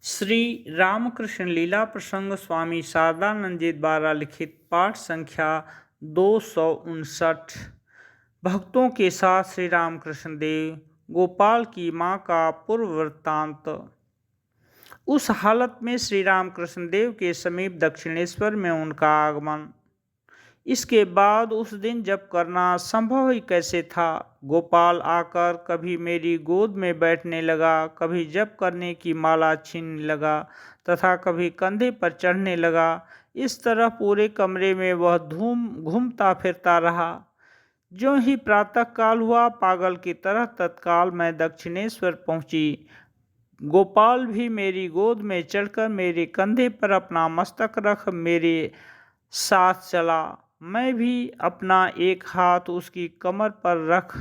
श्री रामकृष्ण लीला प्रसंग स्वामी शारदानंद जी द्वारा लिखित पाठ संख्या 259। भक्तों के साथ श्री रामकृष्ण देव गोपाल की मां का पूर्व वृत्तांत। उस हालत में श्री रामकृष्ण देव के समीप दक्षिणेश्वर में उनका आगमन। इसके बाद उस दिन जप करना संभव ही कैसे था। गोपाल आकर कभी मेरी गोद में बैठने लगा, कभी जप करने की माला छीनने लगा तथा कभी कंधे पर चढ़ने लगा। इस तरह पूरे कमरे में वह घूमता फिरता रहा। ज्यों ही प्रातः काल हुआ, पागल की तरह तत्काल मैं दक्षिणेश्वर पहुंची। गोपाल भी मेरी गोद में चढ़कर मेरे कंधे पर अपना मस्तक रख मेरे साथ चला। मैं भी अपना एक हाथ उसकी कमर पर रख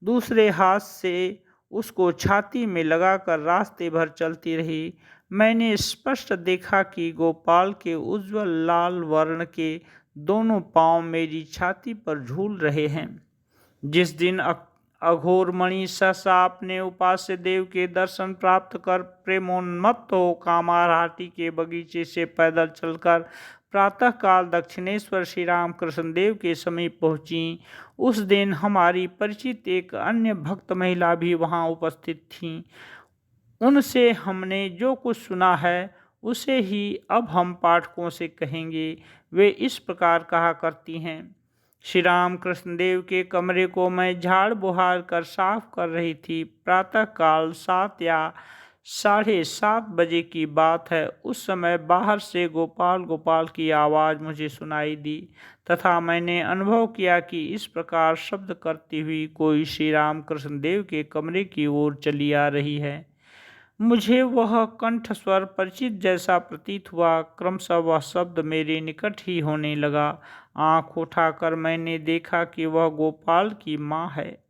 दूसरे हाथ से उसको छाती में लगाकर रास्ते भर चलती रही। मैंने स्पष्ट देखा कि गोपाल के उज्ज्वल लाल वर्ण के दोनों पांव मेरी छाती पर झूल रहे हैं। जिस दिन अघोरमणि सहसा अपने उपास्य देव के दर्शन प्राप्त कर प्रेमोन्मत्त हो कामारहाटी के बगीचे से पैदल चलकर प्रातःकाल दक्षिणेश्वर श्री रामकृष्ण देव के समीप पहुंची, उस दिन हमारी परिचित एक अन्य भक्त महिला भी वहां उपस्थित थीं। उनसे हमने जो कुछ सुना है उसे ही अब हम पाठकों से कहेंगे। वे इस प्रकार कहा करती हैं। श्री रामकृष्ण देव के कमरे को मैं झाड़ बुहार कर साफ कर रही थी। प्रातःकाल 7 या 7:30 बजे की बात है। उस समय बाहर से गोपाल गोपाल की आवाज़ मुझे सुनाई दी तथा मैंने अनुभव किया कि इस प्रकार शब्द करती हुई कोई श्री रामकृष्ण देव के कमरे की ओर चली आ रही है। मुझे वह कंठस्वर परिचित जैसा प्रतीत हुआ। क्रमशः वह शब्द मेरे निकट ही होने लगा। आंख उठाकर मैंने देखा कि वह गोपाल की माँ है।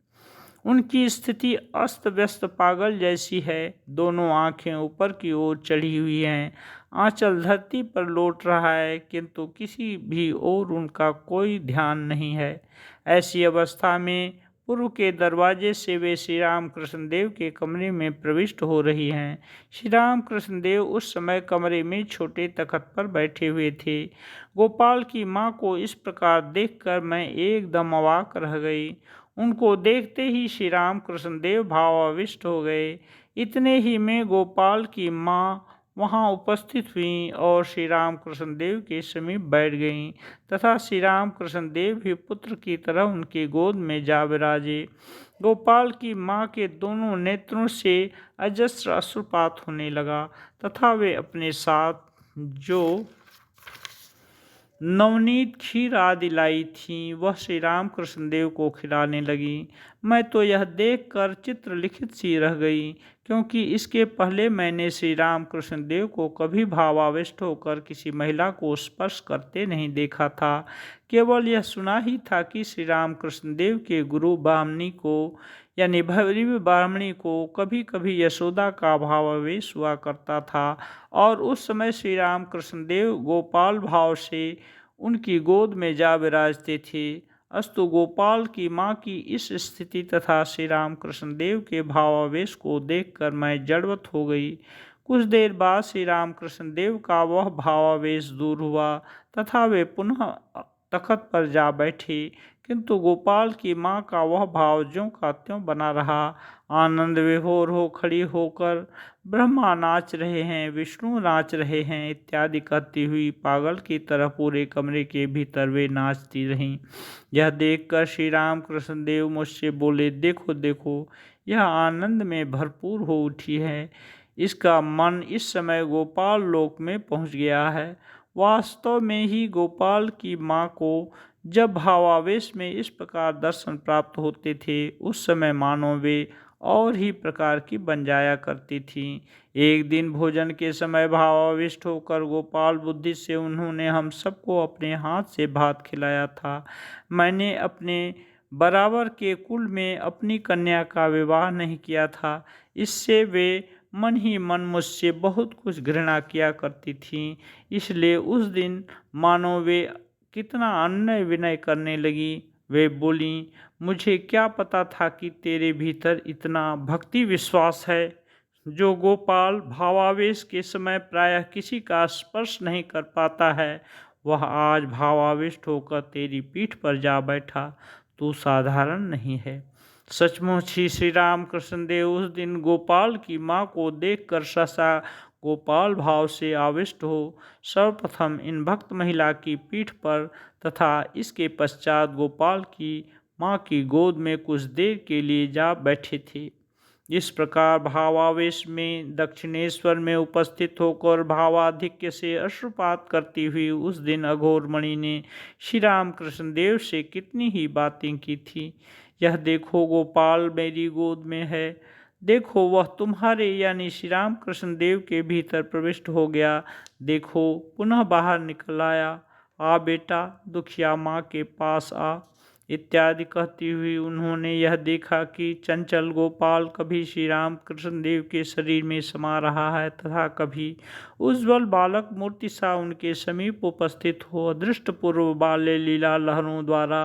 उनकी स्थिति अस्त व्यस्त पागल जैसी है। दोनों आंखें ऊपर की ओर चढ़ी हुई हैं। आंचल धरती पर लौट रहा है, किंतु किसी भी ओर उनका कोई ध्यान नहीं है। ऐसी अवस्था में पूर्व के दरवाजे से वे श्री रामकृष्ण देव के कमरे में प्रविष्ट हो रही हैं। श्री रामकृष्ण देव उस समय कमरे में छोटे तख्त पर बैठे हुए थे। गोपाल की माँ को इस प्रकार देखकर मैं एकदम अवाक रह गई। उनको देखते ही श्री रामकृष्ण देव भावाविष्ट हो गए। इतने ही में गोपाल की माँ वहाँ उपस्थित हुईं और श्री रामकृष्ण देव के समीप बैठ गईं तथा श्री रामकृष्ण देव भी पुत्र की तरह उनकी गोद में जा विराजे। गोपाल की माँ के दोनों नेत्रों से अजस्र अश्रुपात होने लगा तथा वे अपने साथ जो नवनीत खीर आदि लाई थीं वह श्री रामकृष्ण देव को खिलाने लगी। मैं तो यह देखकर चित्रलिखित सी रह गई, क्योंकि इसके पहले मैंने श्री रामकृष्ण देव को कभी भावाविष्ट होकर किसी महिला को स्पर्श करते नहीं देखा था। केवल यह सुना ही था कि श्री रामकृष्ण देव के गुरु ब्राह्मणी को यानी भैरवी ब्राह्मणी को कभी कभी यशोदा का भावावेश हुआ करता था और उस समय श्री रामकृष्ण देव गोपाल भाव से उनकी गोद में जा विराजते थे। अस्तु गोपाल की माँ की इस स्थिति तथा श्री रामकृष्ण देव के भावावेश को देखकर मैं जड़वत हो गई। कुछ देर बाद श्री रामकृष्ण देव का वह भावावेश दूर हुआ तथा वे पुनः तख्त पर जा बैठे, किंतु गोपाल की माँ का वह भाव ज्यों का त्यों बना रहा। आनंद विभोर हो खड़ी होकर ब्रह्मा नाच रहे हैं, विष्णु नाच रहे हैं इत्यादि कहती हुई पागल की तरह पूरे कमरे के भीतर वे नाचती रहीं। यह देखकर श्री रामकृष्ण देव मुझसे बोले, देखो देखो, यह आनंद में भरपूर हो उठी है। इसका मन इस समय गोपाल लोक में पहुँच गया है। वास्तव में ही गोपाल की माँ को जब भावावेश में इस प्रकार दर्शन प्राप्त होते थे, उस समय मानो वे और ही प्रकार की बन जाया करती थीं। एक दिन भोजन के समय भावाविष्ट होकर गोपाल बुद्धि से उन्होंने हम सबको अपने हाथ से भात खिलाया था। मैंने अपने बराबर के कुल में अपनी कन्या का विवाह नहीं किया था। इससे वे मन ही मन मुझसे बहुत कुछ घृणा किया करती थीं। इसलिए उस दिन मानो वे कितना अन्याय विनय करने लगी। वे बोलीं, मुझे क्या पता था कि तेरे भीतर इतना भक्ति विश्वास है। जो गोपाल भावावेश के समय प्रायः किसी का स्पर्श नहीं कर पाता है, वह आज भावाविष्ट होकर तेरी पीठ पर जा बैठा। तू साधारण नहीं है। सचमुच ही श्री राम कृष्ण देव उस दिन गोपाल की माँ को देखकर सहसा गोपाल भाव से आविष्ट हो सर्वप्रथम इन भक्त महिला की पीठ पर तथा इसके पश्चात गोपाल की माँ की गोद में कुछ देर के लिए जा बैठे थे। इस प्रकार भावावेश में दक्षिणेश्वर में उपस्थित होकर भावाधिक्य से अश्रुपात करती हुई उस दिन अघोर मणि ने श्री राम कृष्ण देव से कितनी ही बातें की थी। यह देखो गोपाल मेरी गोद में है, देखो वह तुम्हारे यानी श्री राम कृष्ण देव के भीतर प्रविष्ट हो गया, देखो पुनः बाहर निकल आया, आ बेटा दुखिया माँ के पास आ इत्यादि कहती हुई उन्होंने यह देखा कि चंचल गोपाल कभी श्री राम कृष्ण देव के शरीर में समा रहा है तथा कभी उज्ज्वल बालक मूर्ति सा उनके समीप उपस्थित हो अदृष्ट पूर्व बाल्य लीला लहरों द्वारा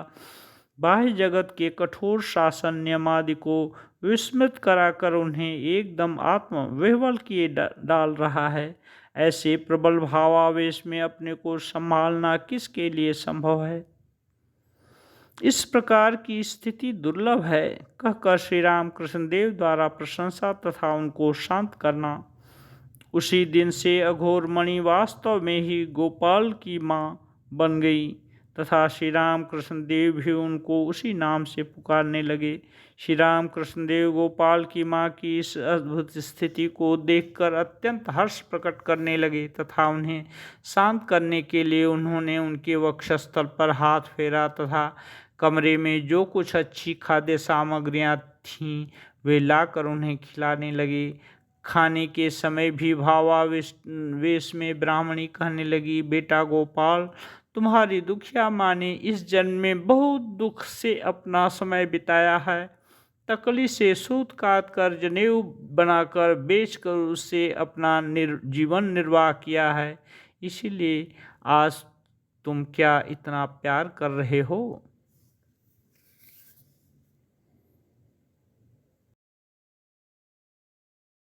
बाह्य जगत के कठोर शासन नियमादि को विस्मृत कराकर उन्हें एकदम आत्म विह्वल किए डाल रहा है। ऐसे प्रबल भावावेश में अपने को संभालना किसके लिए संभव है। इस प्रकार की स्थिति दुर्लभ है, कहकर श्री राम कृष्ण देव द्वारा प्रशंसा तथा उनको शांत करना। उसी दिन से अघोर मणि वास्तव में ही गोपाल की माँ बन गई तथा श्री राम कृष्ण देव भी उनको उसी नाम से पुकारने लगे। श्री राम कृष्ण देव गोपाल की माँ की इस अद्भुत स्थिति को देखकर अत्यंत हर्ष प्रकट करने लगे तथा उन्हें शांत करने के लिए उन्होंने उनके वक्षस्थल पर हाथ फेरा तथा कमरे में जो कुछ अच्छी खाद्य सामग्रियां थीं वे लाकर उन्हें खिलाने लगे। खाने के समय भी भावावेश में ब्राह्मणी कहने लगी, बेटा गोपाल तुम्हारी दुखिया माँ ने इस जन्म में बहुत दुख से अपना समय बिताया है। तकली से सूत काट कर जनेऊ बनाकर बेचकर उससे अपना जीवन निर्वाह किया है, इसीलिए आज तुम क्या इतना प्यार कर रहे हो।